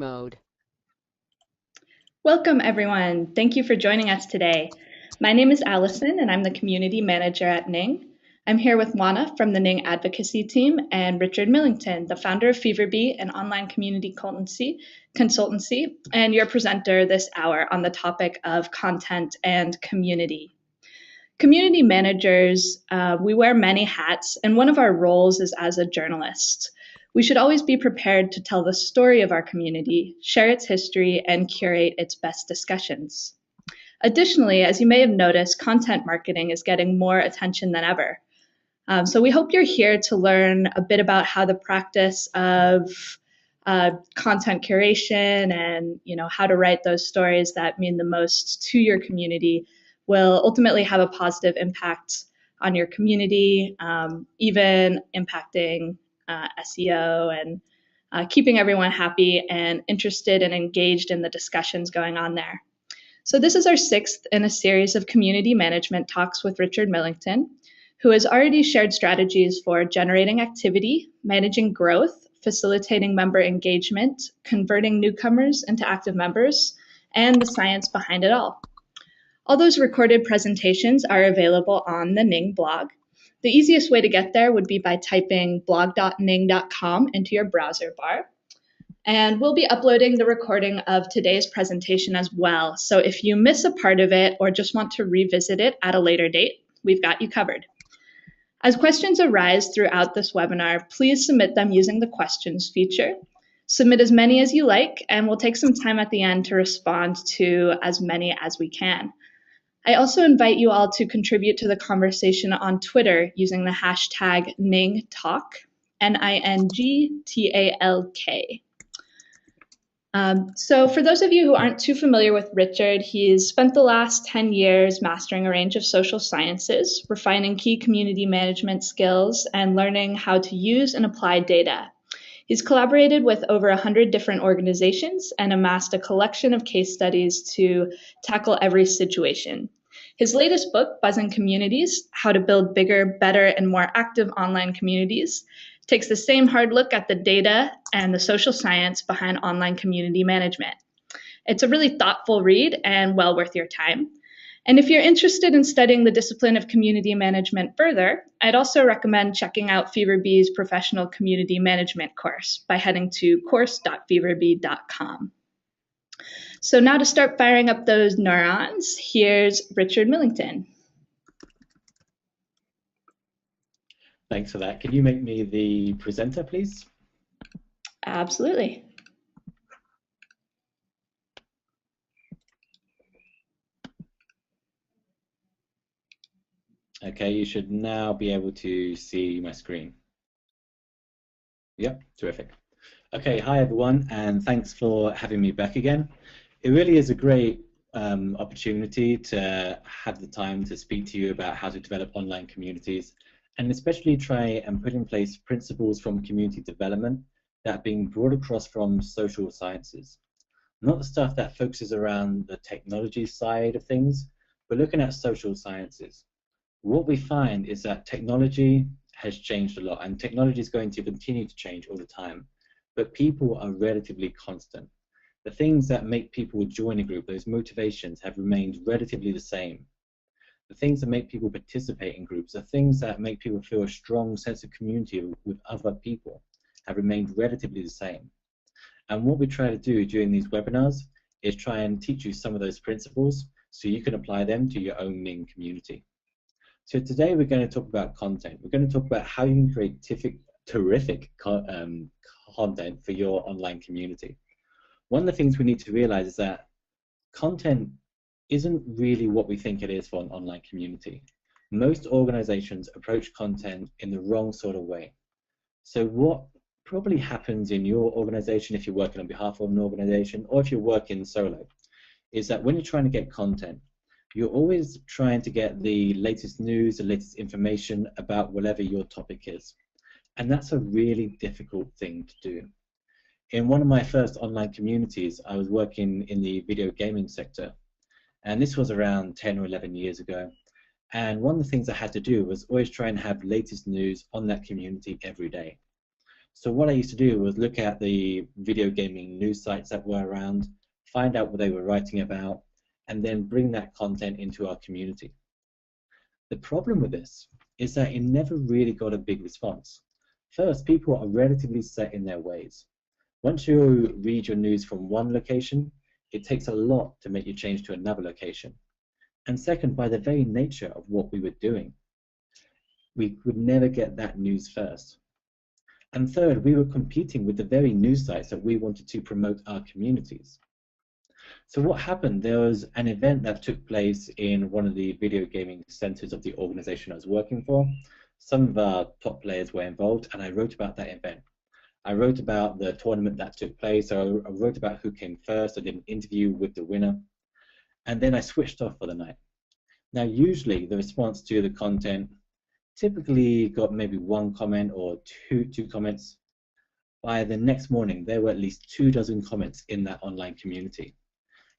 mode. Welcome, everyone. Thank you for joining us today. My name is Allison, and I'm the Community Manager at Ning. I'm here with Juana from the Ning Advocacy Team and Richard Millington, the founder of FeverBee, an online community consultancy, and your presenter this hour on the topic of content and community. Community managers, we wear many hats, and one of our roles is as a journalist. We should always be prepared to tell the story of our community, share its history, and curate its best discussions. Additionally, as you may have noticed, content marketing is getting more attention than ever. So we hope you're here to learn a bit about how the practice of content curation and how to write those stories that mean the most to your community will ultimately have a positive impact on your community, even impacting SEO and keeping everyone happy and interested and engaged in the discussions going on there. So this is our sixth in a series of community management talks with Richard Millington, who has already shared strategies for generating activity, managing growth, facilitating member engagement, converting newcomers into active members, and the science behind it all. All those recorded presentations are available on the Ning blog. The easiest way to get there would be by typing blog.ning.com into your browser bar. And we'll be uploading the recording of today's presentation as well. So if you miss a part of it or just want to revisit it at a later date, we've got you covered. As questions arise throughout this webinar, please submit them using the questions feature. Submit as many as you like, and we'll take some time at the end to respond to as many as we can. I also invite you all to contribute to the conversation on Twitter using the hashtag NingTalk, NingTalk. So for those of you who aren't too familiar with Richard, he's spent the last 10 years mastering a range of social sciences, refining key community management skills, and learning how to use and apply data. He's collaborated with over 100 different organizations and amassed a collection of case studies to tackle every situation. His latest book, Buzzing Communities: How to Build Bigger, Better, and More Active Online Communities, takes the same hard look at the data and the social science behind online community management. It's a really thoughtful read and well worth your time. And if you're interested in studying the discipline of community management further, I'd also recommend checking out FeverBee's professional community management course by heading to course.feverbee.com. So now to start firing up those neurons, here's Richard Millington. Thanks for that. Can you make me the presenter, please? Absolutely. Okay, you should now be able to see my screen. Yep, terrific. Okay, hi everyone, and thanks for having me back again. It really is a great opportunity to have the time to speak to you about how to develop online communities, and especially try and put in place principles from community development that are being brought across from social sciences. Not the stuff that focuses around the technology side of things, but looking at social sciences. What we find is that technology has changed a lot, and technology is going to continue to change all the time, but people are relatively constant. The things that make people join a group, those motivations, have remained relatively the same. The things that make people participate in groups, the things that make people feel a strong sense of community with other people, have remained relatively the same. And what we try to do during these webinars is try and teach you some of those principles so you can apply them to your own Ning community. So today we're going to talk about content. We're going to talk about how you can create terrific content for your online community. One of the things we need to realize is that content isn't really what we think it is for an online community. Most organizations approach content in the wrong sort of way. So what probably happens in your organization, if you're working on behalf of an organization or if you're working solo, is that when you're trying to get content, you're always trying to get the latest news, the latest information about whatever your topic is. And that's a really difficult thing to do. In one of my first online communities, I was working in the video gaming sector. And this was around 10 or 11 years ago. And one of the things I had to do was always try and have latest news on that community every day. So what I used to do was look at the video gaming news sites that were around, find out what they were writing about, and then bring that content into our community. The problem with this is that it never really got a big response. First, people are relatively set in their ways. Once you read your news from one location, it takes a lot to make you change to another location. And second, by the very nature of what we were doing, we would never get that news first. And third, we were competing with the very news sites that we wanted to promote our communities. So what happened, there was an event that took place in one of the video gaming centers of the organization I was working for. Some of our top players were involved, and I wrote about that event. I wrote about the tournament that took place. I wrote about who came first. I did an interview with the winner. And then I switched off for the night. Now, usually the response to the content typically got maybe one comment or two comments. By the next morning, there were at least 24 comments in that online community.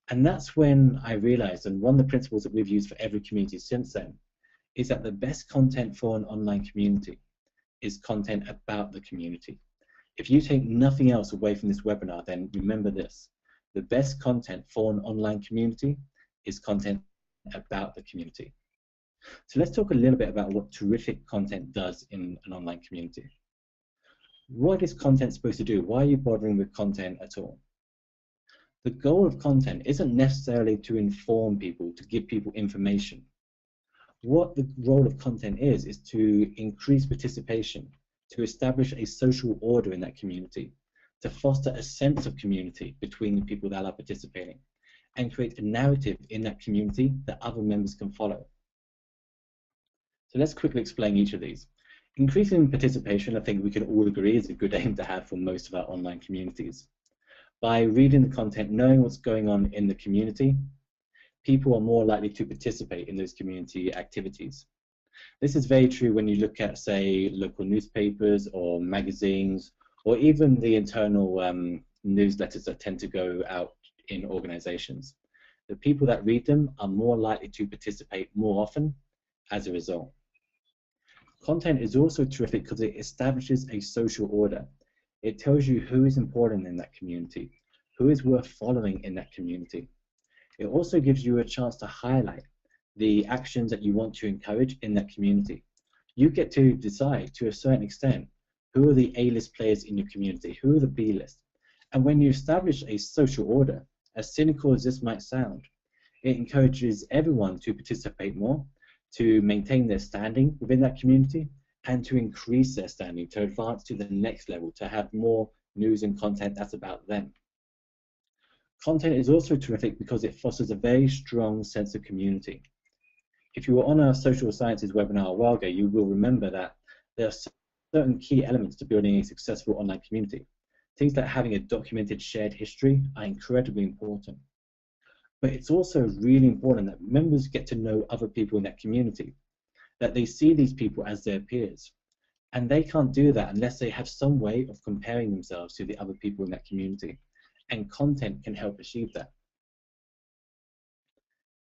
And that's when I realized, and one of the principles that we've used for every community since then, is that the best content for an online community is content about the community. If you take nothing else away from this webinar, then remember this. The best content for an online community is content about the community. So let's talk a little bit about what terrific content does in an online community. What is content supposed to do? Why are you bothering with content at all? The goal of content isn't necessarily to inform people, to give people information. What the role of content is to increase participation, to establish a social order in that community, to foster a sense of community between the people that are participating, and create a narrative in that community that other members can follow. So let's quickly explain each of these. Increasing participation, I think we can all agree, is a good aim to have for most of our online communities. By reading the content, knowing what's going on in the community, people are more likely to participate in those community activities. This is very true when you look at, say, local newspapers or magazines, or even the internal newsletters that tend to go out in organizations. The people that read them are more likely to participate more often as a result. Content is also terrific because it establishes a social order. It tells you who is important in that community, who is worth following in that community. It also gives you a chance to highlight the actions that you want to encourage in that community. You get to decide, to a certain extent, who are the A-list players in your community, who are the B-list. And when you establish a social order, as cynical as this might sound, it encourages everyone to participate more, to maintain their standing within that community, and to increase their standing, to advance to the next level, to have more news and content that's about them. Content is also terrific because it fosters a very strong sense of community. If you were on our social sciences webinar a while ago, you will remember that there are certain key elements to building a successful online community. Things like having a documented shared history are incredibly important. But it's also really important that members get to know other people in that community, that they see these people as their peers. And they can't do that unless they have some way of comparing themselves to the other people in that community. And content can help achieve that.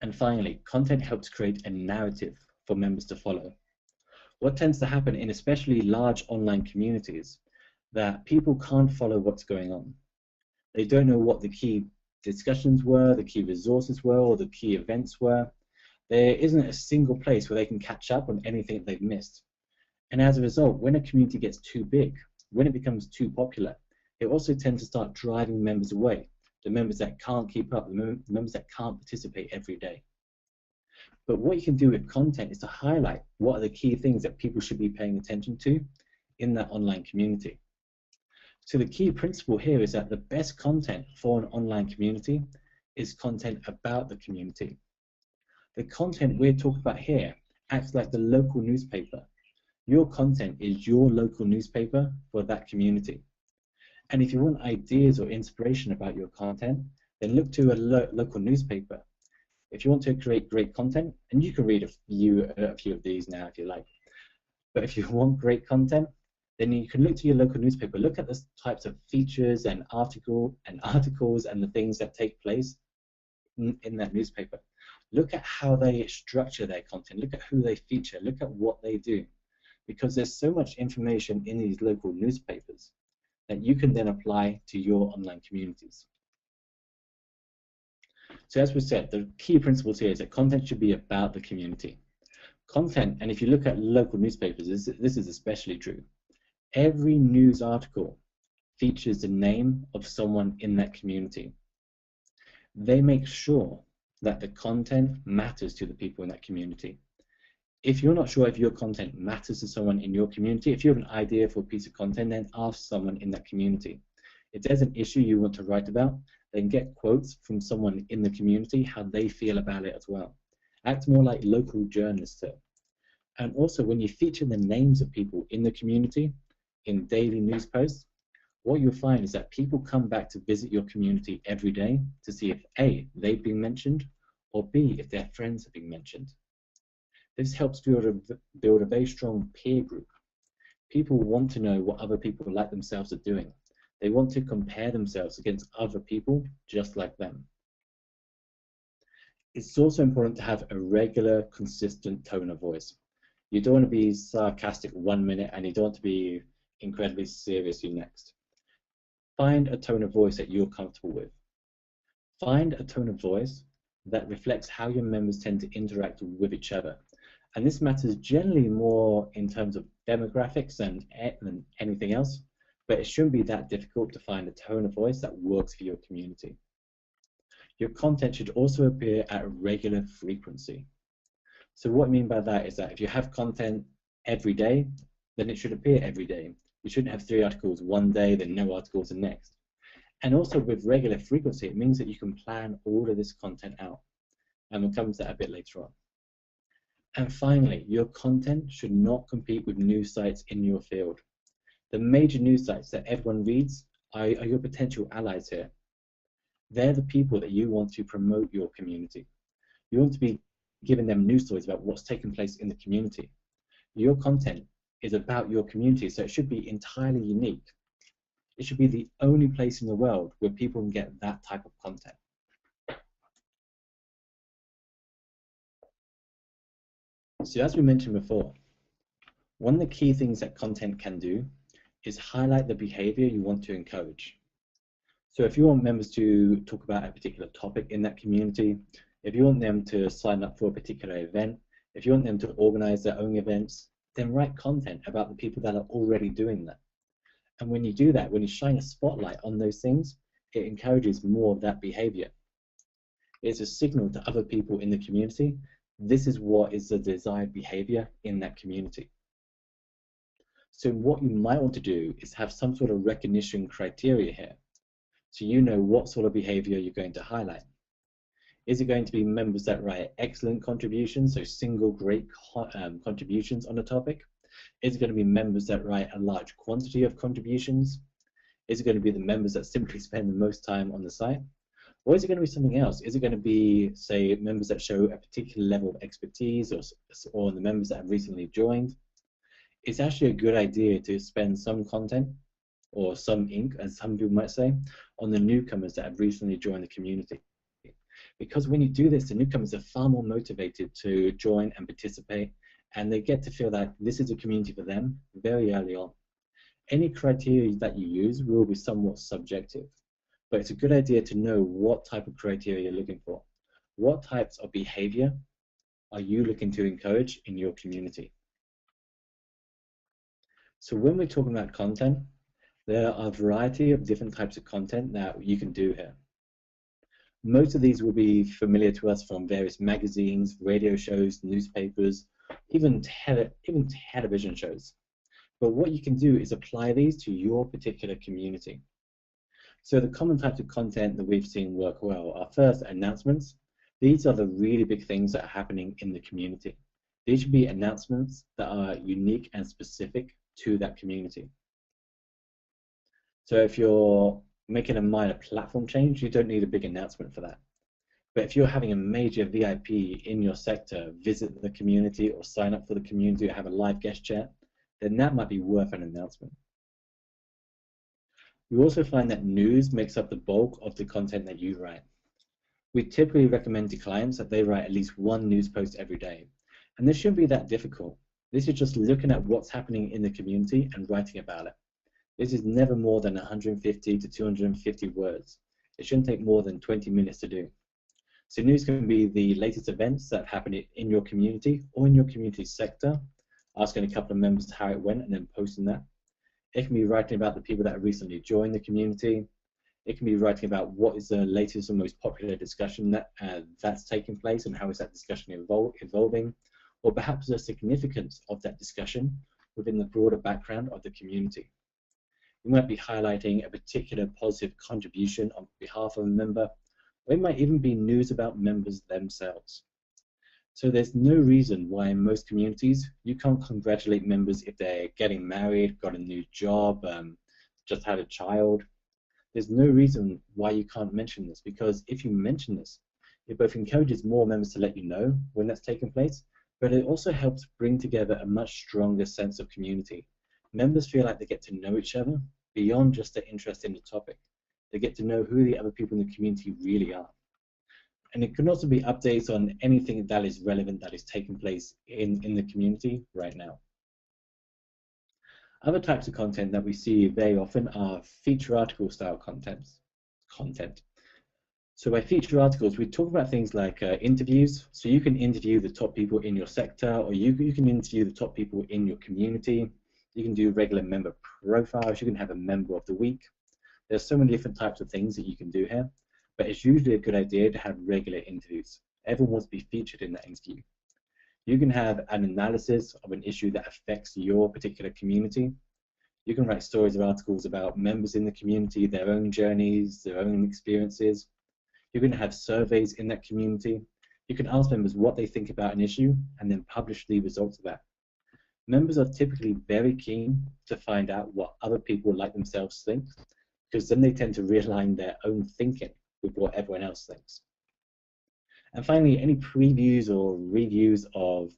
And finally, content helps create a narrative for members to follow. What tends to happen in especially large online communities, that people can't follow what's going on. They don't know what the key discussions were, the key resources were, or the key events were. There isn't a single place where they can catch up on anything they've missed. And as a result, when a community gets too big, when it becomes too popular, it also tends to start driving members away, the members that can't keep up, the members that can't participate every day. But what you can do with content is to highlight what are the key things that people should be paying attention to in that online community. So the key principle here is that the best content for an online community is content about the community. The content we're talking about here acts like the local newspaper. Your content is your local newspaper for that community. And if you want ideas or inspiration about your content, then look to a local newspaper. If you want to create great content, and you can read a few of these now if you like, but if you want great content, then you can look to your local newspaper, look at the types of features and articles and the things that take place in that newspaper. Look at how they structure their content, look at who they feature, look at what they do. Because there's so much information in these local newspapers that you can then apply to your online communities. So as we said, the key principles here is that content should be about the community. Content, and if you look at local newspapers, this is especially true. Every news article features the name of someone in that community. They make sure that the content matters to the people in that community. If you're not sure if your content matters to someone in your community, if you have an idea for a piece of content, then ask someone in that community. If there's an issue you want to write about, then get quotes from someone in the community, how they feel about it as well. Act more like local journalists here. And also, when you feature the names of people in the community in daily news posts, what you'll find is that people come back to visit your community every day to see if A, they've been mentioned, or B, if their friends have been mentioned. This helps build a very strong peer group. People want to know what other people like themselves are doing. They want to compare themselves against other people just like them. It's also important to have a regular, consistent tone of voice. You don't want to be sarcastic 1 minute and you don't want to be incredibly serious the next. Find a tone of voice that you're comfortable with. Find a tone of voice that reflects how your members tend to interact with each other. And this matters generally more in terms of demographics than anything else, but it shouldn't be that difficult to find a tone of voice that works for your community. Your content should also appear at a regular frequency. So what I mean by that is that if you have content every day, then it should appear every day. You shouldn't have 3 articles one day, then no articles the next. And also with regular frequency, it means that you can plan all of this content out. And we'll come to that a bit later on. And finally, your content should not compete with news sites in your field. The major news sites that everyone reads are your potential allies here. They're the people that you want to promote your community. You want to be giving them news stories about what's taking place in the community. Your content is about your community, so it should be entirely unique. It should be the only place in the world where people can get that type of content. So as we mentioned before, one of the key things that content can do is highlight the behavior you want to encourage. So if you want members to talk about a particular topic in that community, if you want them to sign up for a particular event, if you want them to organize their own events, then write content about the people that are already doing that. And when you do that, when you shine a spotlight on those things, it encourages more of that behavior. It's a signal to other people in the community. This is what is the desired behavior in that community. So what you might want to do is have some sort of recognition criteria here, so you know what sort of behavior you're going to highlight. Is it going to be members that write excellent contributions, so single great contributions on a topic? Is it going to be members that write a large quantity of contributions? Is it going to be the members that simply spend the most time on the site? Or is it going to be something else? Is it going to be, say, members that show a particular level of expertise, or the members that have recently joined? It's actually a good idea to spend some content, or some ink, as some people might say, on the newcomers that have recently joined the community. Because when you do this, the newcomers are far more motivated to join and participate, and they get to feel that this is a community for them very early on. Any criteria that you use will be somewhat subjective, but it's a good idea to know what type of criteria you're looking for. What types of behavior are you looking to encourage in your community? So when we're talking about content, there are a variety of different types of content that you can do here. Most of these will be familiar to us from various magazines, radio shows, newspapers, even television shows. But what you can do is apply these to your particular community. So the common types of content that we've seen work well are first announcements. These are the really big things that are happening in the community. These should be announcements that are unique and specific to that community. So if you're making a minor platform change, you don't need a big announcement for that. But if you're having a major VIP in your sector visit the community or sign up for the community or have a live guest chat, then that might be worth an announcement. We also find that news makes up the bulk of the content that you write. We typically recommend to clients that they write at least one news post every day. And this shouldn't be that difficult. This is just looking at what's happening in the community and writing about it. This is never more than 150 to 250 words. It shouldn't take more than 20 minutes to do. So news can be the latest events that happen in your community or in your community sector, asking a couple of members how it went and then posting that. It can be writing about the people that have recently joined the community. It can be writing about what is the latest and most popular discussion that's taking place and how is that discussion evolving, or perhaps the significance of that discussion within the broader background of the community. You might be highlighting a particular positive contribution on behalf of a member, or it might even be news about members themselves. So there's no reason why in most communities you can't congratulate members if they're getting married, got a new job, just had a child. There's no reason why you can't mention this, because if you mention this, it both encourages more members to let you know when that's taking place, but it also helps bring together a much stronger sense of community. Members feel like they get to know each other beyond just their interest in the topic. They get to know who the other people in the community really are. And it can also be updates on anything that is relevant that is taking place in the community right now. Other types of content that we see very often are feature article style content. So by feature articles, we talk about things like interviews. So you can interview the top people in your sector, or you can interview the top people in your community. You can do regular member profiles. You can have a member of the week. There's so many different types of things that you can do here, but it's usually a good idea to have regular interviews. Everyone wants to be featured in that interview. You can have an analysis of an issue that affects your particular community. You can write stories or articles about members in the community, their own journeys, their own experiences. You can have surveys in that community. You can ask members what they think about an issue and then publish the results of that. Members are typically very keen to find out what other people like themselves think, because then they tend to realign their own thinking with what everyone else thinks. And finally, any previews or reviews of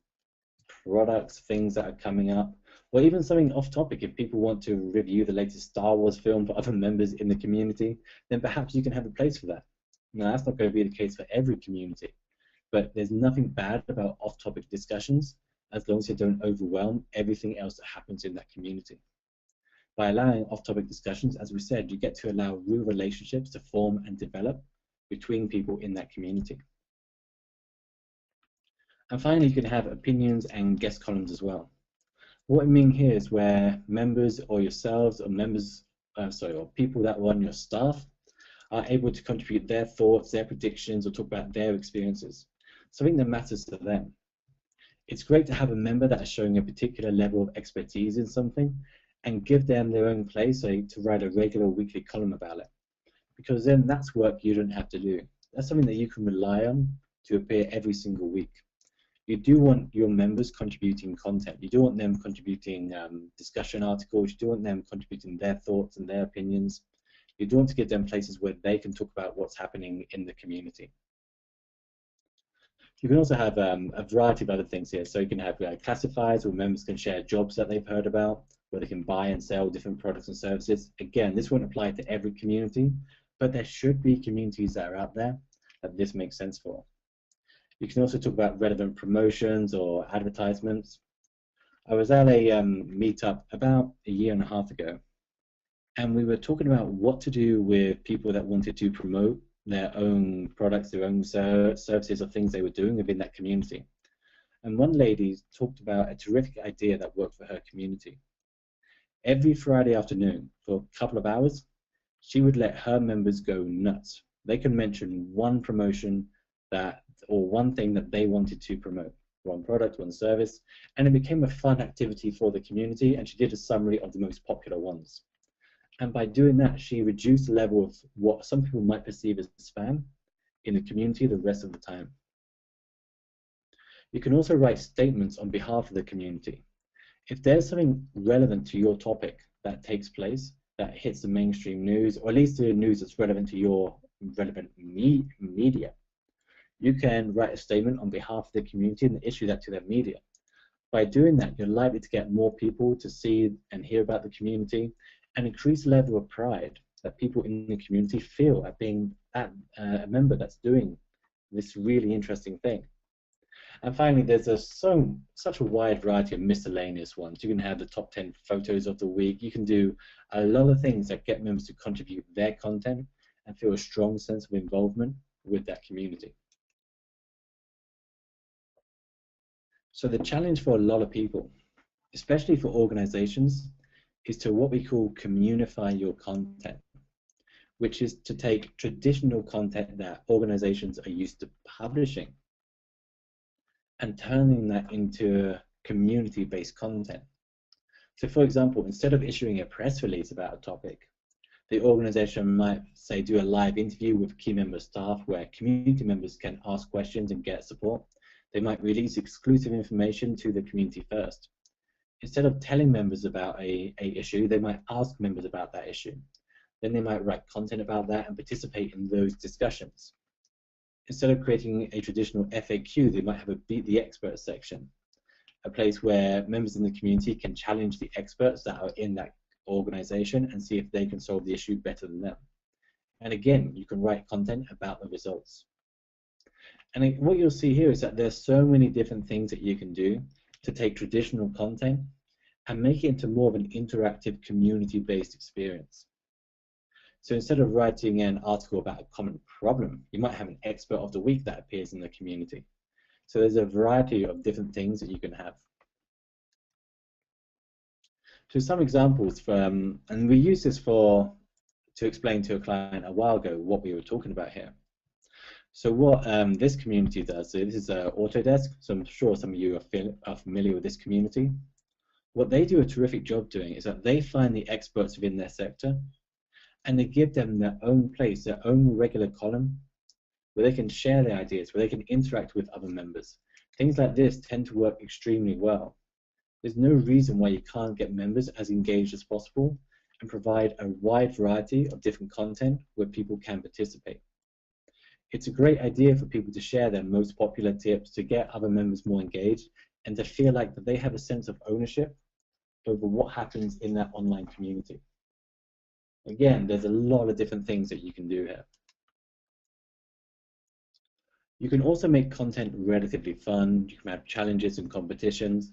products, things that are coming up, or even something off topic. If people want to review the latest Star Wars film for other members in the community, then perhaps you can have a place for that. Now, that's not going to be the case for every community, but there's nothing bad about off-topic discussions as long as you don't overwhelm everything else that happens in that community. By allowing off-topic discussions, as we said, you get to allow real relationships to form and develop between people in that community. And finally, you can have opinions and guest columns as well. What I mean here is where members or yourselves or or people that are on your staff are able to contribute their thoughts, their predictions, or talk about their experiences, something that matters to them. It's great to have a member that is showing a particular level of expertise in something and give them their own place to write a regular weekly column about it, because then that's work you don't have to do. That's something that you can rely on to appear every single week. You do want your members contributing content. You do want them contributing discussion articles. You do want them contributing their thoughts and their opinions. You do want to give them places where they can talk about what's happening in the community. You can also have a variety of other things here. So you can have classifieds where members can share jobs that they've heard about, where they can buy and sell different products and services. Again, this won't apply to every community, but there should be communities that are out there that this makes sense for. You can also talk about relevant promotions or advertisements. I was at a meetup about a year and a half ago, and we were talking about what to do with people that wanted to promote their own products, their own services or things they were doing within that community. And one lady talked about a terrific idea that worked for her community. Every Friday afternoon, for a couple of hours, she would let her members go nuts. They can mention one promotion or one thing that they wanted to promote, one product, one service, and it became a fun activity for the community, and she did a summary of the most popular ones. And by doing that, she reduced the level of what some people might perceive as spam in the community the rest of the time. You can also write statements on behalf of the community. If there's something relevant to your topic that takes place, that hits the mainstream news, or at least the news that's relevant to your relevant media, you can write a statement on behalf of the community and issue that to their media. By doing that, you're likely to get more people to see and hear about the community and increase the level of pride that people in the community feel at being a member that's doing this really interesting thing. And finally, there's such a wide variety of miscellaneous ones. You can have the top 10 photos of the week. You can do a lot of things that get members to contribute their content and feel a strong sense of involvement with that community. So the challenge for a lot of people, especially for organizations, is to what we call communify your content, which is to take traditional content that organizations are used to publishing and turning that into community-based content. So for example, instead of issuing a press release about a topic, the organization might, say, do a live interview with key member staff where community members can ask questions and get support. They might release exclusive information to the community first. Instead of telling members about a issue, they might ask members about that issue. Then they might write content about that and participate in those discussions. Instead of creating a traditional FAQ, they might have a Beat the Expert section, a place where members in the community can challenge the experts that are in that organization and see if they can solve the issue better than them. And again, you can write content about the results. And what you'll see here is that there's so many different things that you can do to take traditional content and make it into more of an interactive community-based experience. So instead of writing an article about a common problem, you might have an expert of the week that appears in the community. So there's a variety of different things that you can have. So some examples from, and we used this to explain to a client a while ago what we were talking about here. So what this community does, so this is Autodesk, so I'm sure some of you are familiar with this community. What they do a terrific job doing is that they find the experts within their sector and they give them their own place, their own regular column, where they can share their ideas, where they can interact with other members. Things like this tend to work extremely well. There's no reason why you can't get members as engaged as possible and provide a wide variety of different content where people can participate. It's a great idea for people to share their most popular tips, to get other members more engaged, and to feel like that they have a sense of ownership over what happens in that online community. Again, there's a lot of different things that you can do here. You can also make content relatively fun. You can have challenges and competitions,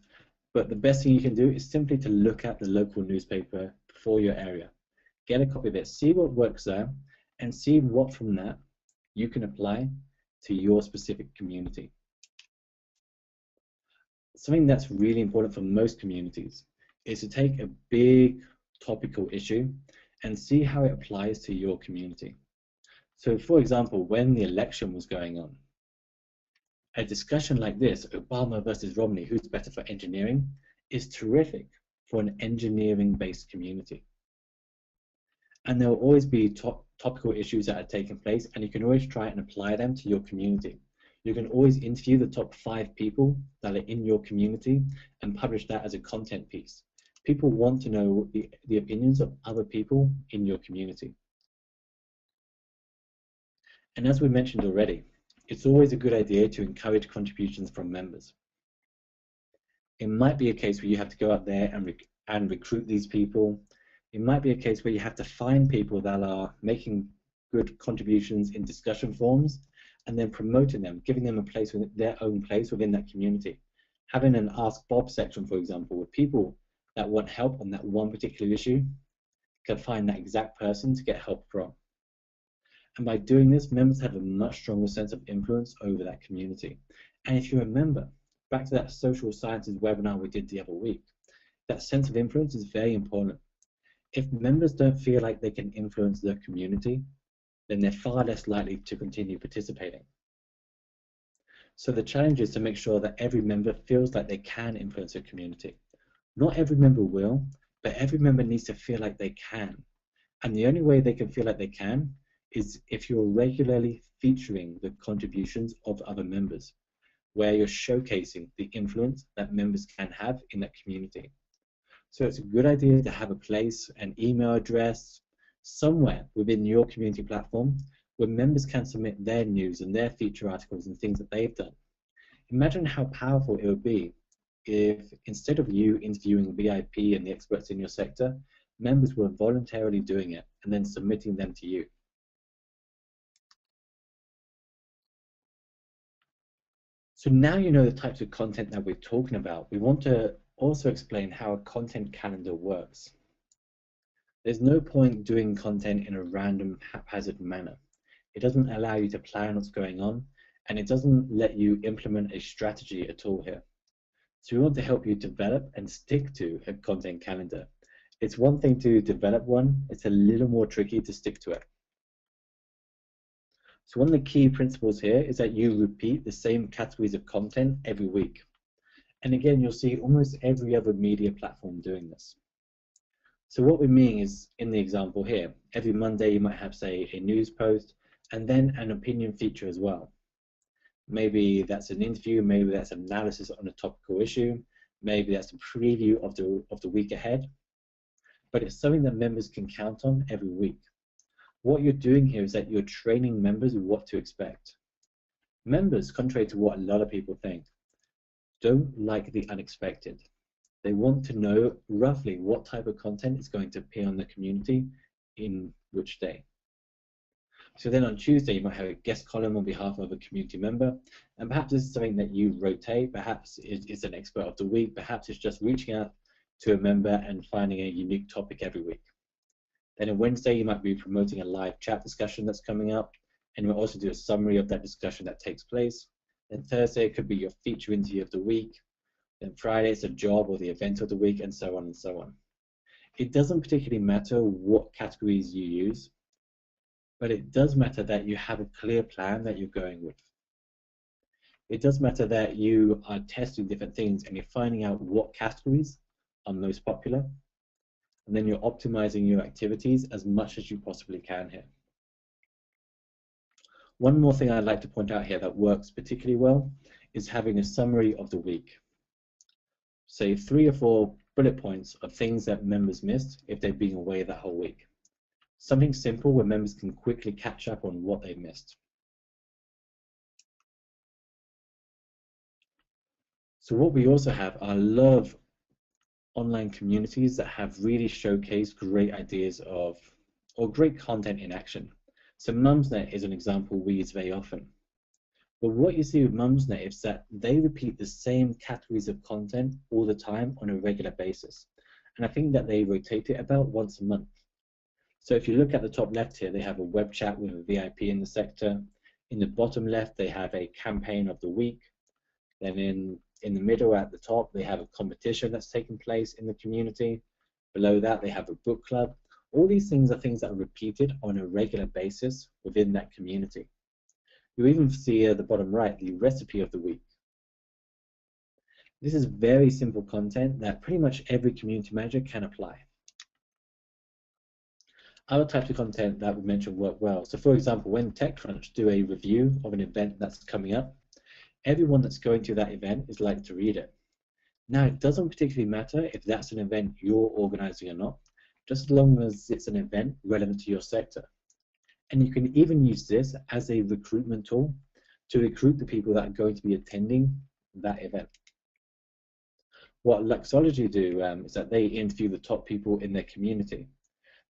but the best thing you can do is simply to look at the local newspaper for your area. Get a copy of it, see what works there, and see what from that you can apply to your specific community. Something that's really important for most communities is to take a big topical issue and see how it applies to your community. So for example, when the election was going on, a discussion like this, Obama versus Romney, who's better for engineering, is terrific for an engineering-based community. And there will always be topical issues that are taking place, and you can always try and apply them to your community. You can always interview the top 5 people that are in your community and publish that as a content piece. People want to know the opinions of other people in your community. And as we mentioned already, it's always a good idea to encourage contributions from members. It might be a case where you have to go out there and recruit these people. It might be a case where you have to find people that are making good contributions in discussion forums and then promoting them, giving them a place, their own place within that community. Having an Ask Bob section, for example, where people that want help on that one particular issue can find that exact person to get help from. And by doing this, members have a much stronger sense of influence over that community. And if you remember, back to that social sciences webinar we did the other week, that sense of influence is very important. If members don't feel like they can influence their community, then they're far less likely to continue participating. So the challenge is to make sure that every member feels like they can influence their community. Not every member will, but every member needs to feel like they can. And the only way they can feel like they can is if you're regularly featuring the contributions of other members, where you're showcasing the influence that members can have in that community. So it's a good idea to have a place, an email address, somewhere within your community platform where members can submit their news and their feature articles and things that they've done. Imagine how powerful it would be if instead of you interviewing VIP and the experts in your sector, members were voluntarily doing it and then submitting them to you. So now you know the types of content that we're talking about. We want to also explain how a content calendar works. There's no point doing content in a random, haphazard manner. It doesn't allow you to plan what's going on, and it doesn't let you implement a strategy at all here. So we want to help you develop and stick to a content calendar. It's one thing to develop one, it's a little more tricky to stick to it. So one of the key principles here is that you repeat the same categories of content every week. And again, you'll see almost every other media platform doing this. So what we mean is, in the example here, every Monday you might have, say, a news post, and then an opinion feature as well. Maybe that's an interview, maybe that's an analysis on a topical issue, maybe that's a preview of the week ahead. But it's something that members can count on every week. What you're doing here is that you're training members what to expect. Members, contrary to what a lot of people think, don't like the unexpected. They want to know roughly what type of content is going to appear on the community in which day. So then on Tuesday, you might have a guest column on behalf of a community member, and perhaps this is something that you rotate, perhaps it's an expert of the week, perhaps it's just reaching out to a member and finding a unique topic every week. Then on Wednesday, you might be promoting a live chat discussion that's coming up, and you'll also do a summary of that discussion that takes place. Then Thursday, it could be your feature interview of the week. Then Friday, it's a job or the event of the week, and so on and so on. It doesn't particularly matter what categories you use, but it does matter that you have a clear plan that you're going with. It does matter that you are testing different things and you're finding out what categories are most popular, and then you're optimizing your activities as much as you possibly can here. One more thing I'd like to point out here that works particularly well is having a summary of the week. Say 3 or 4 bullet points of things that members missed if they've been away that whole week. Something simple where members can quickly catch up on what they missed. So what we also have are a lot of online communities that have really showcased great ideas of, or great content in action. So Mumsnet is an example we use very often. But what you see with Mumsnet is that they repeat the same categories of content all the time on a regular basis. And I think that they rotate it about once a month. So if you look at the top left here, they have a web chat with a VIP in the sector. In the bottom left, they have a campaign of the week. Then in the middle at the top, they have a competition that's taking place in the community. Below that, they have a book club. All these things are things that are repeated on a regular basis within that community. You even see at the bottom right, the recipe of the week. This is very simple content that pretty much every community manager can apply. Other types of content that we mentioned work well. So for example, when TechCrunch do a review of an event that's coming up, everyone that's going to that event is likely to read it. Now, it doesn't particularly matter if that's an event you're organizing or not, just as long as it's an event relevant to your sector. And you can even use this as a recruitment tool to recruit the people that are going to be attending that event. What Luxology do is that they interview the top people in their community.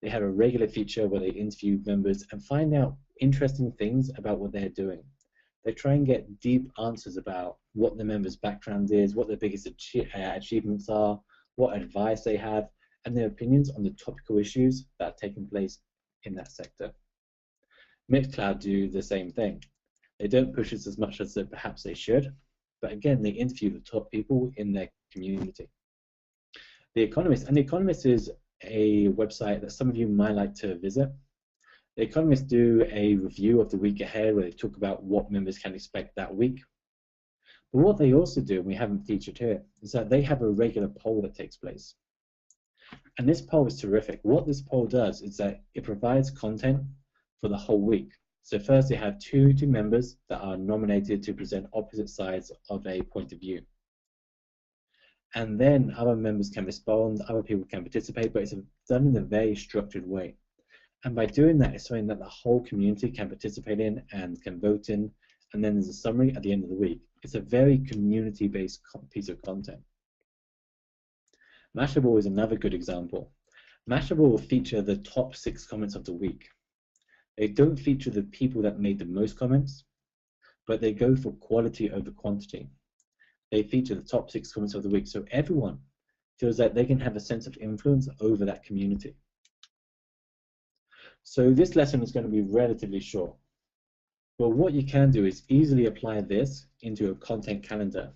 They have a regular feature where they interview members and find out interesting things about what they're doing. They try and get deep answers about what the members' background is, what their biggest achievements are, what advice they have, and their opinions on the topical issues that are taking place in that sector. Mixcloud do the same thing. They don't push it as much as perhaps they should, but again, they interview the top people in their community. The Economist, and The Economist is a website that some of you might like to visit. The Economist do a review of the week ahead where they talk about what members can expect that week. But what they also do, and we haven't featured here, is that they have a regular poll that takes place. And this poll is terrific. What this poll does is that it provides content for the whole week. So first they have two members that are nominated to present opposite sides of a point of view. And then other members can respond, other people can participate, but it's done in a very structured way. And by doing that, it's something that the whole community can participate in and can vote in, and then there's a summary at the end of the week. It's a very community-based piece of content. Mashable is another good example. Mashable will feature the top 6 comments of the week. They don't feature the people that made the most comments, but they go for quality over quantity. They feature the top 6 comments of the week, so everyone feels like they can have a sense of influence over that community. So this lesson is going to be relatively short. But what you can do is easily apply this into a content calendar.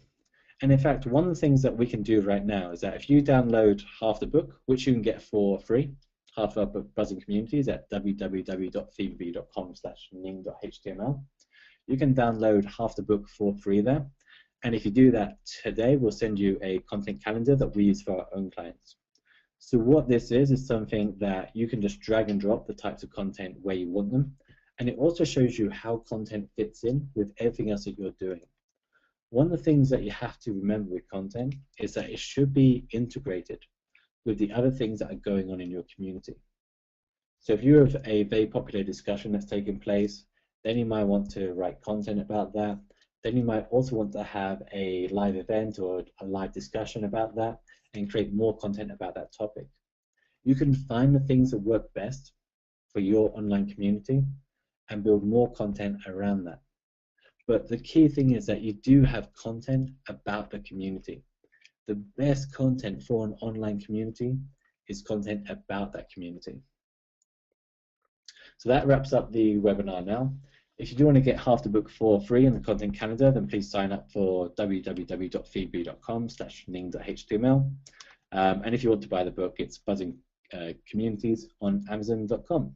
And in fact, one of the things that we can do right now is that if you download half the book, which you can get for free, half our book Buzzing Communities at www.feverbee.com/ning.html, you can download half the book for free there. And if you do that today, we'll send you a content calendar that we use for our own clients. So what this is something that you can just drag and drop the types of content where you want them. And it also shows you how content fits in with everything else that you're doing. One of the things that you have to remember with content is that it should be integrated with the other things that are going on in your community. So if you have a very popular discussion that's taking place, then you might want to write content about that. Then you might also want to have a live event or a live discussion about that and create more content about that topic. You can find the things that work best for your online community and build more content around that. But the key thing is that you do have content about the community. The best content for an online community is content about that community. So that wraps up the webinar now. If you do want to get half the book for free in the content calendar, then please sign up for www.feverbee.com/ning.html. And if you want to buy the book, it's Buzzing Communities on Amazon.com.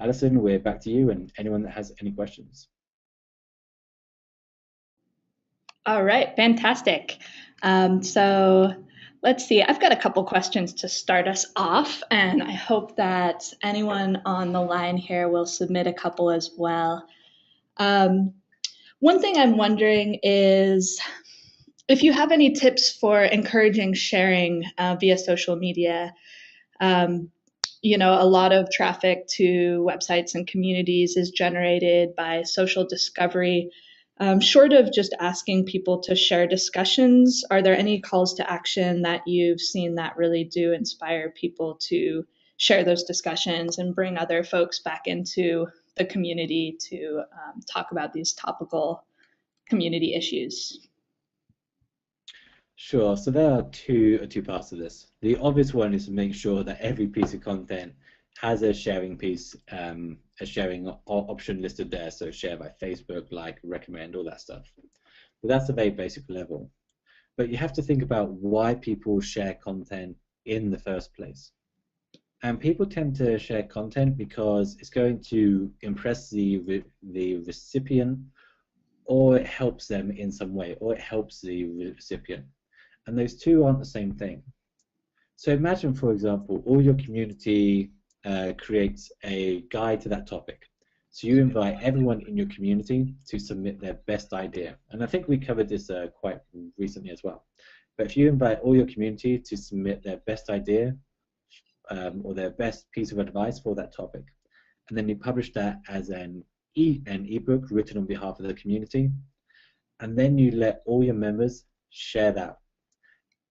Alison, we're back to you and anyone that has any questions. All right, fantastic. So let's see, I've got a couple questions to start us off, and I hope that anyone on the line here will submit a couple as well. One thing I'm wondering is if you have any tips for encouraging sharing via social media. You know, a lot of traffic to websites and communities is generated by social discovery. Short of just asking people to share discussions, are there any calls to action that you've seen that really do inspire people to share those discussions and bring other folks back into the community to talk about these topical community issues? Sure. So there are two parts of this. The obvious one is to make sure that every piece of content has a sharing piece, a sharing option listed there. So share by Facebook, like, recommend, all that stuff. But that's a very basic level. But you have to think about why people share content in the first place. And people tend to share content because it's going to impress the recipient, or it helps them in some way, or it helps the recipient. And those two aren't the same thing. So imagine, for example, all your community creates a guide to that topic. So you invite everyone in your community to submit their best idea. And I think we covered this quite recently as well. But if you invite all your community to submit their best idea or their best piece of advice for that topic, and then you publish that as an ebook written on behalf of the community, and then you let all your members share that,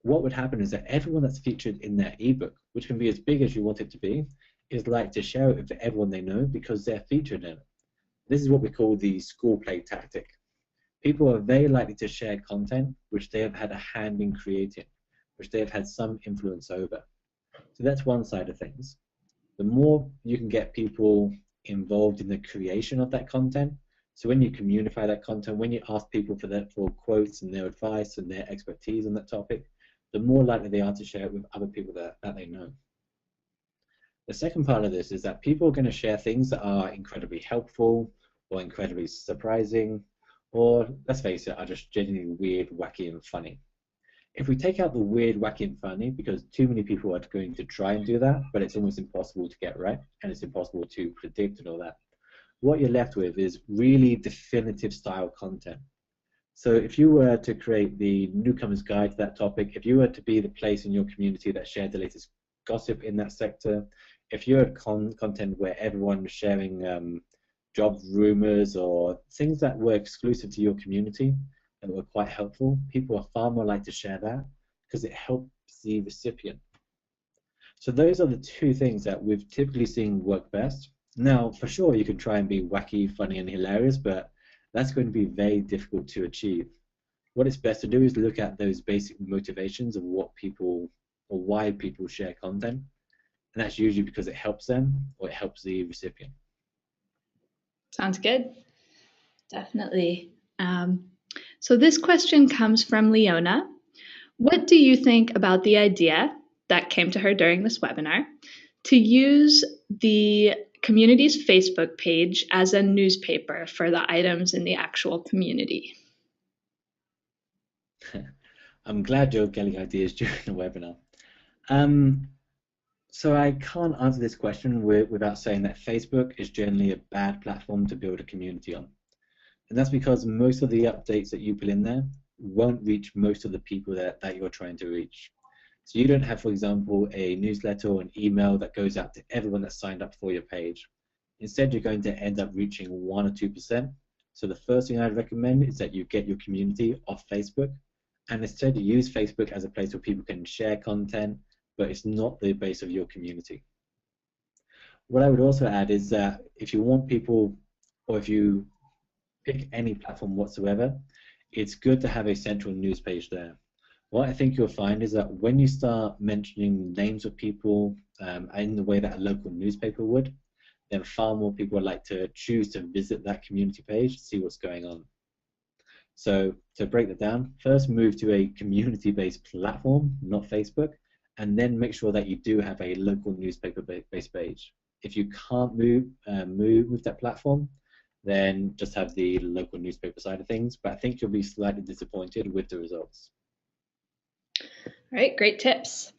what would happen is that everyone that's featured in that ebook, which can be as big as you want it to be, is like to share it with everyone they know because they're featured in it. This is what we call the school play tactic. People are very likely to share content which they have had a hand in creating, which they have had some influence over. So that's one side of things. The more you can get people involved in the creation of that content, so when you communify that content, when you ask people for quotes and their advice and their expertise on that topic, the more likely they are to share it with other people that they know. The second part of this is that people are going to share things that are incredibly helpful or incredibly surprising, or, let's face it, are just genuinely weird, wacky, and funny. If we take out the weird, wacky, and funny, because too many people are going to try and do that, but it's almost impossible to get right, and it's impossible to predict and all that, what you're left with is really definitive style content. So if you were to create the newcomer's guide to that topic, if you were to be the place in your community that shared the latest gossip in that sector, if you had content where everyone was sharing job rumors or things that were exclusive to your community and were quite helpful, people are far more likely to share that because it helps the recipient. So those are the two things that we've typically seen work best. Now, for sure, you can try and be wacky, funny, and hilarious, but that's going to be very difficult to achieve. What it's best to do is look at those basic motivations of what people or why people share content, and that's usually because it helps them or it helps the recipient. Sounds good. Definitely. So this question comes from Leona. What do you think about the idea that came to her during this webinar to use the community's Facebook page as a newspaper for the items in the actual community? I'm glad you're getting ideas during the webinar. So I can't answer this question without saying that Facebook is generally a bad platform to build a community on. And that's because most of the updates that you put in there won't reach most of the people that you're trying to reach. So you don't have, for example, a newsletter or an email that goes out to everyone that signed up for your page. Instead, you're going to end up reaching 1 or 2%. So the first thing I'd recommend is that you get your community off Facebook, and instead you use Facebook as a place where people can share content, but it's not the base of your community. What I would also add is that if you want people, or if you pick any platform whatsoever, it's good to have a central news page there. What I think you'll find is that when you start mentioning names of people in the way that a local newspaper would, then far more people would like to choose to visit that community page to see what's going on. So to break that down, first move to a community-based platform, not Facebook, and then make sure that you do have a local newspaper-based page. If you can't move with that platform, then just have the local newspaper side of things, but I think you'll be slightly disappointed with the results. All right, great tips.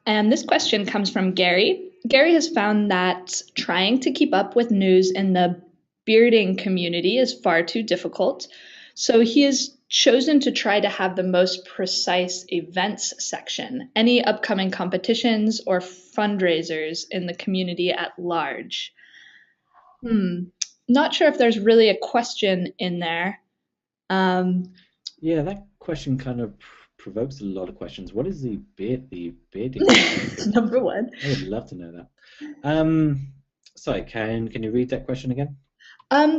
And this question comes from Gary. Gary has found that trying to keep up with news in the bearding community is far too difficult, so he has chosen to try to have the most precise events section, any upcoming competitions or fundraisers in the community at large. Not sure if there's really a question in there. Yeah, that question kind of provokes a lot of questions. What is the bearding? Number one. I would love to know that. Sorry, can you read that question again?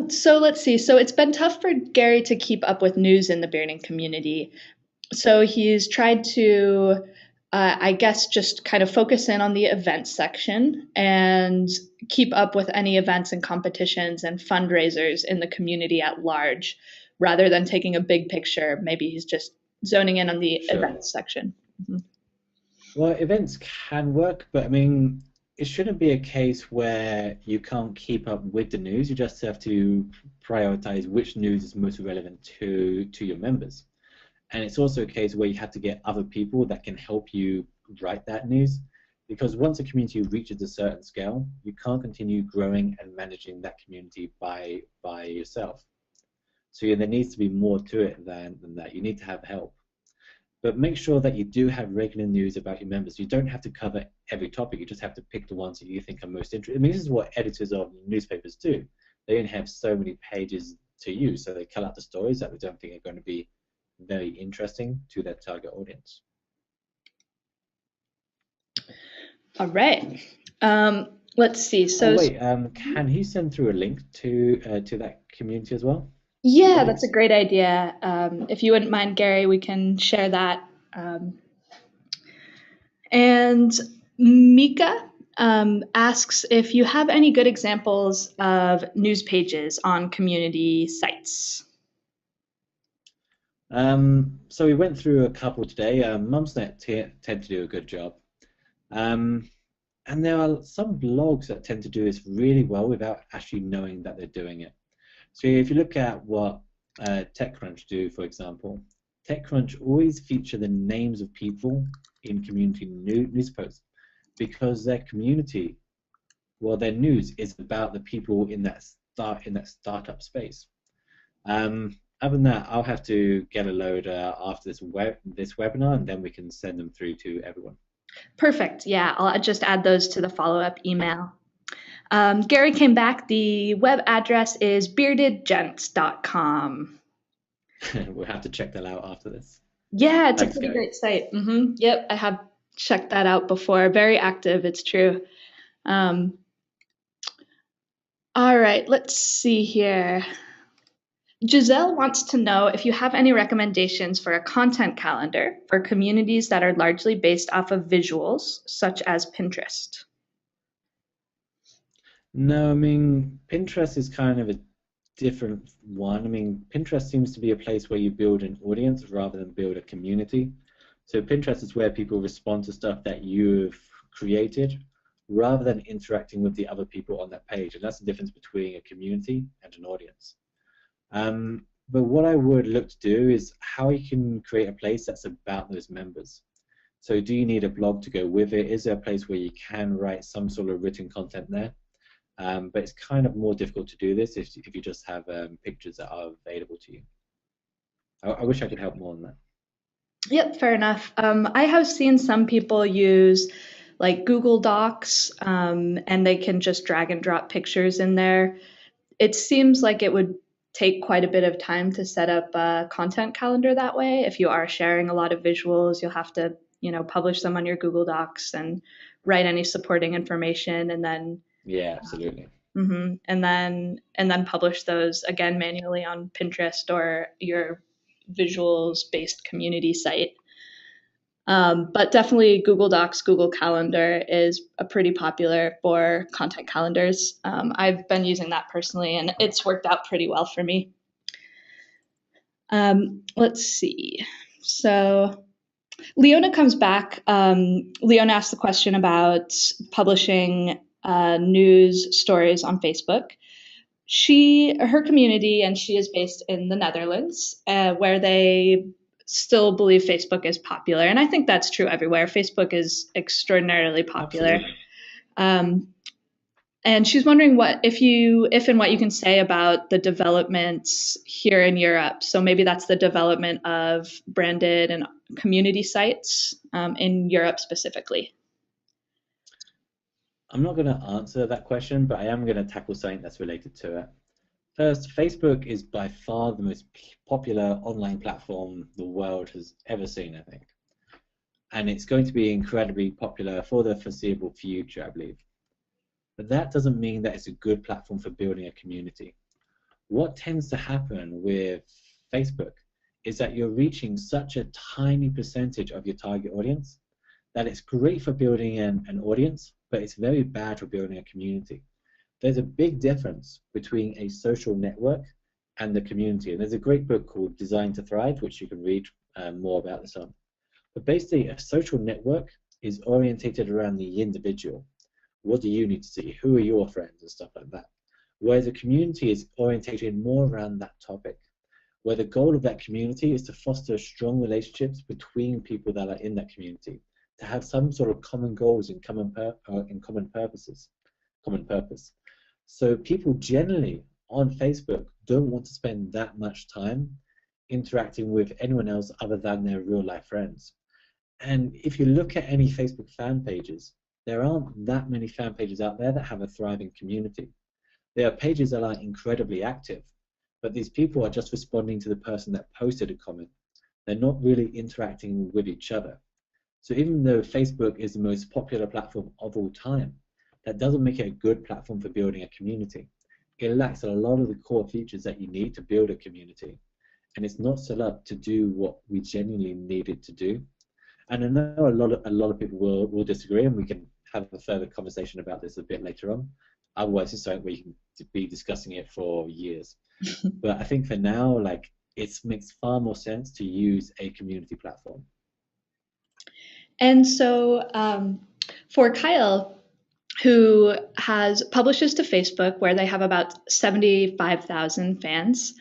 So let's see. So it's been tough for Gary to keep up with news in the bearding community. So he's tried to, I guess, just kind of focus in on the events section and keep up with any events and competitions and fundraisers in the community at large, rather than taking a big picture. Maybe he's just zoning in on the events section. Mm-hmm. Well, events can work, but I mean, it shouldn't be a case where you can't keep up with the news. You just have to prioritize which news is most relevant to your members. And it's also a case where you have to get other people that can help you write that news, because once a community reaches a certain scale, you can't continue growing and managing that community by yourself. So there needs to be more to it than that. You need to have help. But make sure that you do have regular news about your members. You don't have to cover every topic. You just have to pick the ones that you think are most interesting. I mean, this is what editors of newspapers do. They only have so many pages to use, so they cut out the stories that we don't think are going to be very interesting to their target audience. All right. Let's see. So wait, can he send through a link to that community as well? Yeah, that's a great idea. If you wouldn't mind, Gary, we can share that. And Mika asks if you have any good examples of news pages on community sites. So we went through a couple today. Mumsnet tend to do a good job. And there are some blogs that tend to do this really well without actually knowing that they're doing it. So if you look at what TechCrunch do, for example, TechCrunch always feature the names of people in community news posts, because their community, well, their news is about the people in that startup space. Other than that, I'll have to get a load after this webinar, and then we can send them through to everyone. Perfect. Yeah, I'll just add those to the follow-up email. Gary came back. The web address is beardedgents.com. We'll have to check that out after this. Yeah, it's a pretty great site. Yep, I have checked that out before. Very active, it's true. All right, let's see here. Giselle wants to know if you have any recommendations for a content calendar for communities that are largely based off of visuals, such as Pinterest. No, I mean, Pinterest is kind of a different one. I mean, Pinterest seems to be a place where you build an audience rather than build a community. So Pinterest is where people respond to stuff that you've created rather than interacting with the other people on that page. And that's the difference between a community and an audience. But what I would look to do is how you can create a place that's about those members. So do you need a blog to go with it? Is there a place where you can write some sort of written content there? But it's kind of more difficult to do this if you just have pictures that are available to you. I wish I could help more on that. Yep, fair enough. I have seen some people use like Google Docs, and they can just drag and drop pictures in there. It seems like it would take quite a bit of time to set up a content calendar that way. If you are sharing a lot of visuals, you'll have to, publish them on your Google Docs and write any supporting information, and then Yeah, absolutely. and then publish those again manually on Pinterest or your visuals-based community site. But definitely Google Docs, Google Calendar is a pretty popular for content calendars. I've been using that personally, and it's worked out pretty well for me. Let's see. So Leona comes back. Leona asked the question about publishing news stories on Facebook. Her community, and she is based in the Netherlands, where they still believe Facebook is popular, and I think that's true everywhere. Facebook is extraordinarily popular. And she's wondering if and what you can say about the developments here in Europe. So maybe that's the development of branded and community sites in Europe specifically. I'm not going to answer that question, but I am going to tackle something that's related to it. First, Facebook is by far the most popular online platform the world has ever seen, I think. And it's going to be incredibly popular for the foreseeable future, I believe. But that doesn't mean that it's a good platform for building a community. What tends to happen with Facebook is that you're reaching such a tiny percentage of your target audience that it's great for building an audience, but it's very bad for building a community. There's a big difference between a social network and the community. And there's a great book called Design to Thrive, which you can read more about this on. But basically, a social network is orientated around the individual. What do you need to see? Who are your friends and stuff like that? Whereas a community is orientated more around that topic, where the goal of that community is to foster strong relationships between people that are in that community, to have some sort of common goals and common purpose. So people generally on Facebook don't want to spend that much time interacting with anyone else other than their real life friends. And if you look at any Facebook fan pages, there aren't that many fan pages out there that have a thriving community. There are pages that are incredibly active, but these people are just responding to the person that posted a comment. They're not really interacting with each other. So even though Facebook is the most popular platform of all time, that doesn't make it a good platform for building a community. It lacks a lot of the core features that you need to build a community. And it's not set up to do what we genuinely need it to do. And I know a lot of people will disagree, and we can have a further conversation about this a bit later on. Otherwise, it's something we can be discussing it for years. But I think for now, it makes far more sense to use a community platform. And so for Kyle, who publishes to Facebook, where they have about 75,000 fans,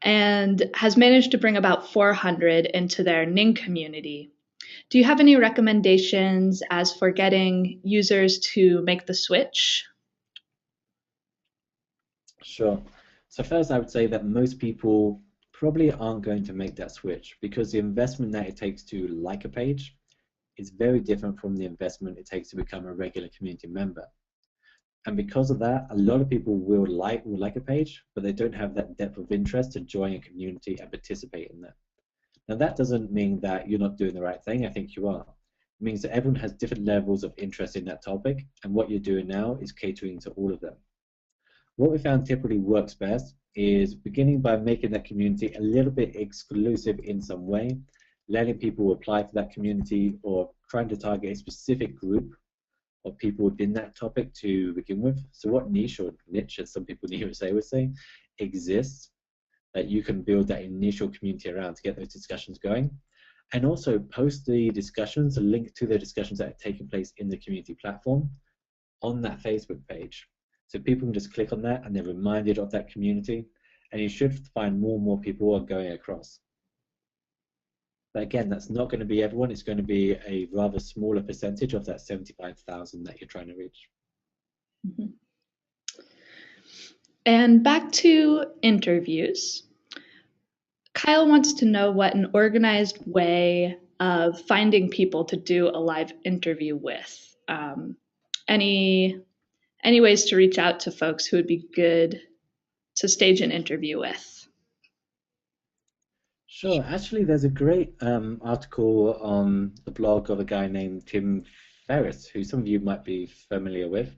and has managed to bring about 400 into their Ning community. Do you have any recommendations as for getting users to make the switch? Sure. So first, I would say that most people probably aren't going to make that switch because the investment that it takes to like a page is very different from the investment it takes to become a regular community member. And because of that, a lot of people will like a page, but they don't have that depth of interest to join a community and participate in that. Now that doesn't mean that you're not doing the right thing. I think you are. It means that everyone has different levels of interest in that topic, and what you're doing now is catering to all of them. What we found typically works best is beginning by making that community a little bit exclusive in some way, letting people apply for that community or trying to target a specific group of people within that topic to begin with. So what niche or niche, as some people in the USA would say, exists that you can build that initial community around to get those discussions going. And also post the discussions, a link to the discussions that are taking place in the community platform on that Facebook page. So people can just click on that and they're reminded of that community, and you should find more and more people are going across. But again, that's not going to be everyone. It's going to be a rather smaller percentage of that 75,000 that you're trying to reach. Mm-hmm. And back to interviews. Kyle wants to know what an organized way of finding people to do a live interview with. Any ways to reach out to folks who would be good to stage an interview with? Sure. Actually, there's a great article on the blog of a guy named Tim Ferriss, who some of you might be familiar with.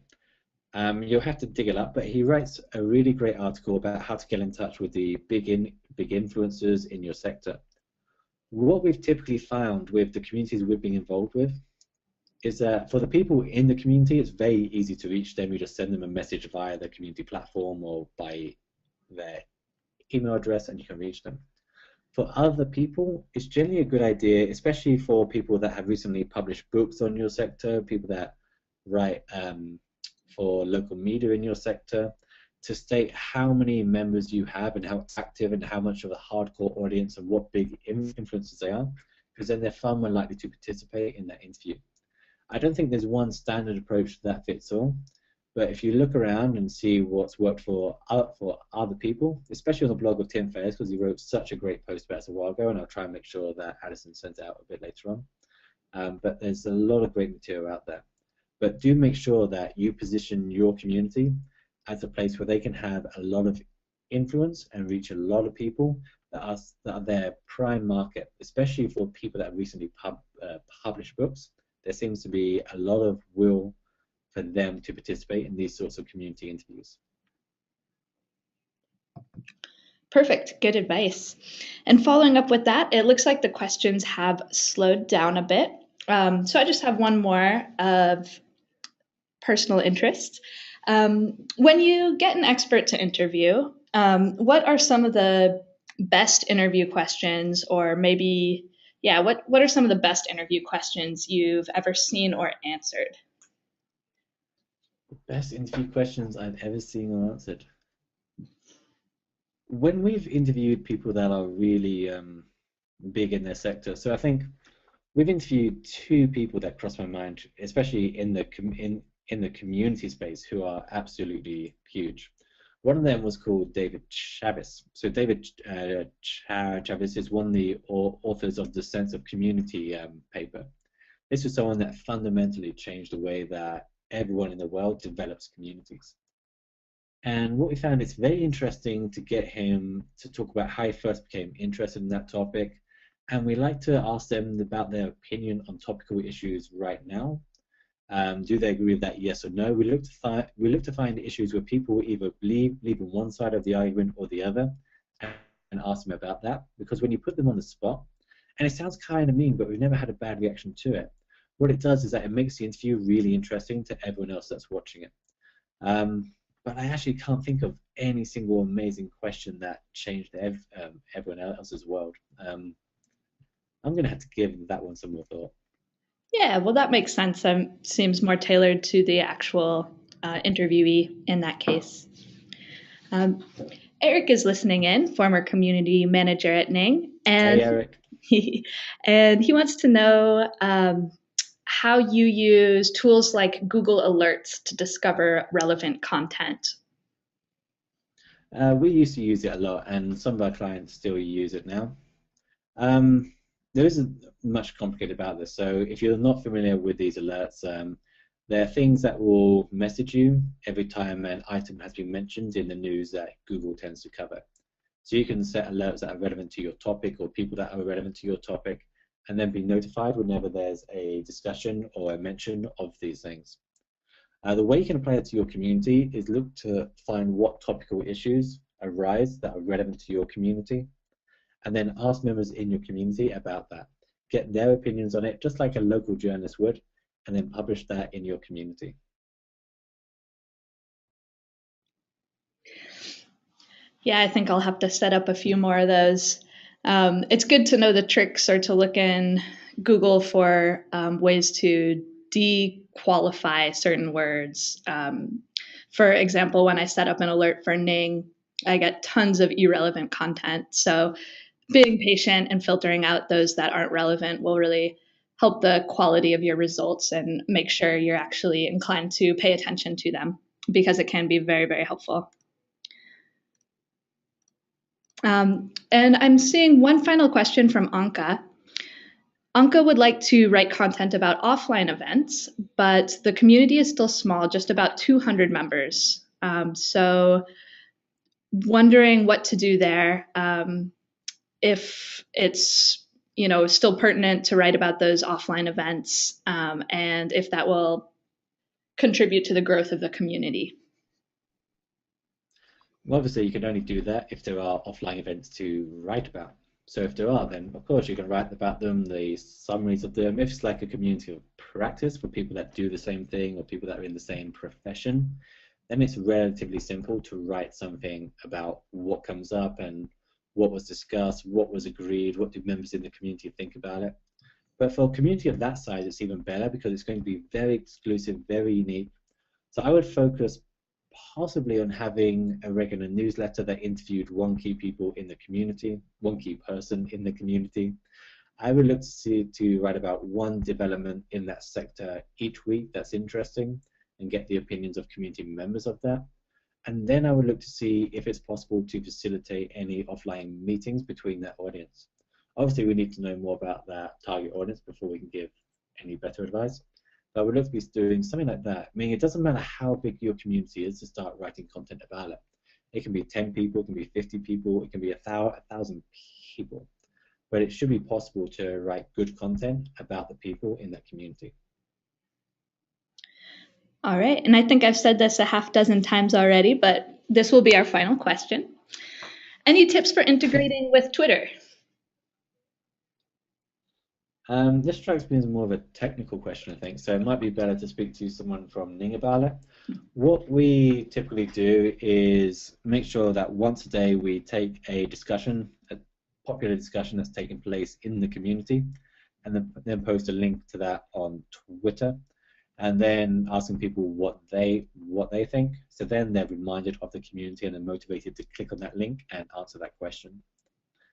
You'll have to dig it up, but he writes a really great article about how to get in touch with the big influencers in your sector. What we've typically found with the communities we've been involved with is that for the people in the community, it's very easy to reach them. You just send them a message via the community platform or by their email address and you can reach them. For other people, it's generally a good idea, especially for people that have recently published books on your sector, people that write for local media in your sector, to state how many members you have and how active and how much of a hardcore audience and what big influencers they are, because then they're far more likely to participate in that interview. I don't think there's one standard approach that fits all, but if you look around and see what's worked for other people, especially on the blog of Tim Ferriss, because he wrote such a great post about it a while ago, and I'll try and make sure that Addison sends it out a bit later on. But there's a lot of great material out there. But do make sure that you position your community as a place where they can have a lot of influence and reach a lot of people that are their prime market, especially for people that have recently published books. There seems to be a lot of will for them to participate in these sorts of community interviews. Perfect, good advice. And following up with that, it looks like the questions have slowed down a bit. So I just have one more of personal interest. When you get an expert to interview, what are some of the best interview questions, or maybe, what are some of the best interview questions you've ever seen or answered? Best interview questions I've ever seen or answered. When we've interviewed people that are really big in their sector, so I think we've interviewed two people that cross my mind, especially in the community space, who are absolutely huge. One of them was called David Chavis. So David Chavis is one of the authors of the Sense of Community paper. This was someone that fundamentally changed the way that everyone in the world develops communities. And what we found is very interesting to get him to talk about how he first became interested in that topic. And we like to ask them about their opinion on topical issues right now. Do they agree with that, yes or no? We look to find issues where people either believe in one side of the argument or the other, and ask them about that. Because when you put them on the spot, and it sounds kind of mean, but we've never had a bad reaction to it. What it does is that it makes the interview really interesting to everyone else that's watching it. But I actually can't think of any single amazing question that changed everyone else's world. I'm going to have to give that one some more thought. Yeah, well, that makes sense. Seems more tailored to the actual interviewee in that case. Eric is listening in, former community manager at Ning. And, hey, Eric. And he wants to know how you use tools like Google Alerts to discover relevant content. We used to use it a lot, and some of our clients still use it now. There isn't much complicated about this. So if you're not familiar with these alerts, there are things that will message you every time an item has been mentioned in the news that Google tends to cover. So you can set alerts that are relevant to your topic or people that are relevant to your topic, and then be notified whenever there's a discussion or a mention of these things. The way you can apply it to your community is look to find what topical issues arise that are relevant to your community, and then ask members in your community about that. Get their opinions on it, just like a local journalist would, and then publish that in your community. Yeah, I think I'll have to set up a few more of those. It's good to know the tricks or to look in Google for ways to dequalify certain words. For example, when I set up an alert for Ning, I get tons of irrelevant content. So being patient and filtering out those that aren't relevant will really help the quality of your results and make sure you're actually inclined to pay attention to them, because it can be very, very helpful. And I'm seeing one final question from Anka. Anka would like to write content about offline events, but the community is still small, just about 200 members. So wondering what to do there, if it's still pertinent to write about those offline events, and if that will contribute to the growth of the community. Well, obviously, you can only do that if there are offline events to write about. So if there are, then of course you can write about them, the summaries of them. If it's like a community of practice for people that do the same thing or people that are in the same profession, then it's relatively simple to write something about what comes up and what was discussed, what was agreed, what do members in the community think about it. But for a community of that size, it's even better because it's going to be very exclusive, very unique. So I would focus possibly on having a regular newsletter that interviewed one key people in the community, one key person in the community. I would look to write about one development in that sector each week that's interesting and get the opinions of community members of that. And then I would look to see if it's possible to facilitate any offline meetings between that audience. Obviously, we need to know more about that target audience before we can give any better advice. But I would look to be doing something like that. I mean, it doesn't matter how big your community is to start writing content about it. It can be 10 people, it can be 50 people, it can be 1,000 people. But it should be possible to write good content about the people in that community. All right, and I think I've said this a half dozen times already, but this will be our final question. Any tips for integrating with Twitter? This strikes me as more of a technical question, I think, so it might be better to speak to someone from Ning about it. What we typically do is make sure that once a day we take a discussion, a popular discussion that's taking place in the community, and then post a link to that on Twitter, and then asking people what they think. So then they're reminded of the community and they're motivated to click on that link and answer that question.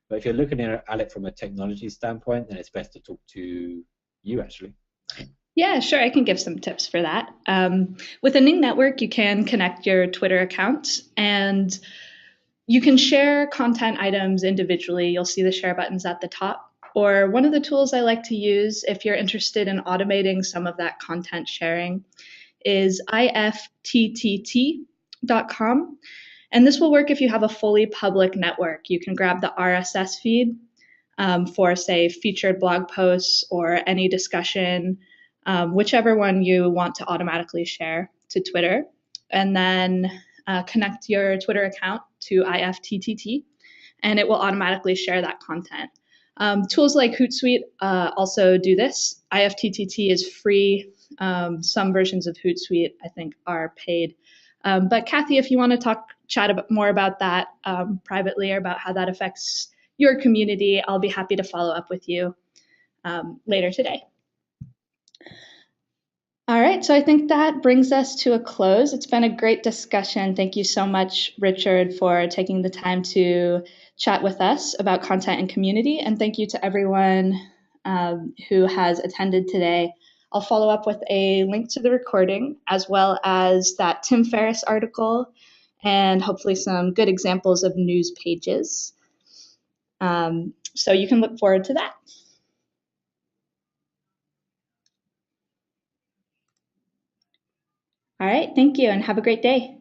But if you're looking at it from a technology standpoint, then it's best to talk to you, actually. Yeah, sure. I can give some tips for that. With a Ning network, you can connect your Twitter account and you can share content items individually. You'll see the share buttons at the top. Or one of the tools I like to use if you're interested in automating some of that content sharing is ifttt.com. And this will work if you have a fully public network. You can grab the RSS feed for, say, featured blog posts or any discussion, whichever one you want to automatically share to Twitter, and then connect your Twitter account to ifttt, and it will automatically share that content. Tools like Hootsuite also do this. ifttt is free. Some versions of Hootsuite, I think, are paid. But Kathy, if you want to chat more about that privately or about how that affects your community, I'll be happy to follow up with you later today. All right, so I think that brings us to a close. It's been a great discussion. Thank you so much, Richard, for taking the time to chat with us about content and community. And thank you to everyone who has attended today. I'll follow up with a link to the recording as well as that Tim Ferriss article and hopefully some good examples of news pages. So you can look forward to that. All right, thank you and have a great day.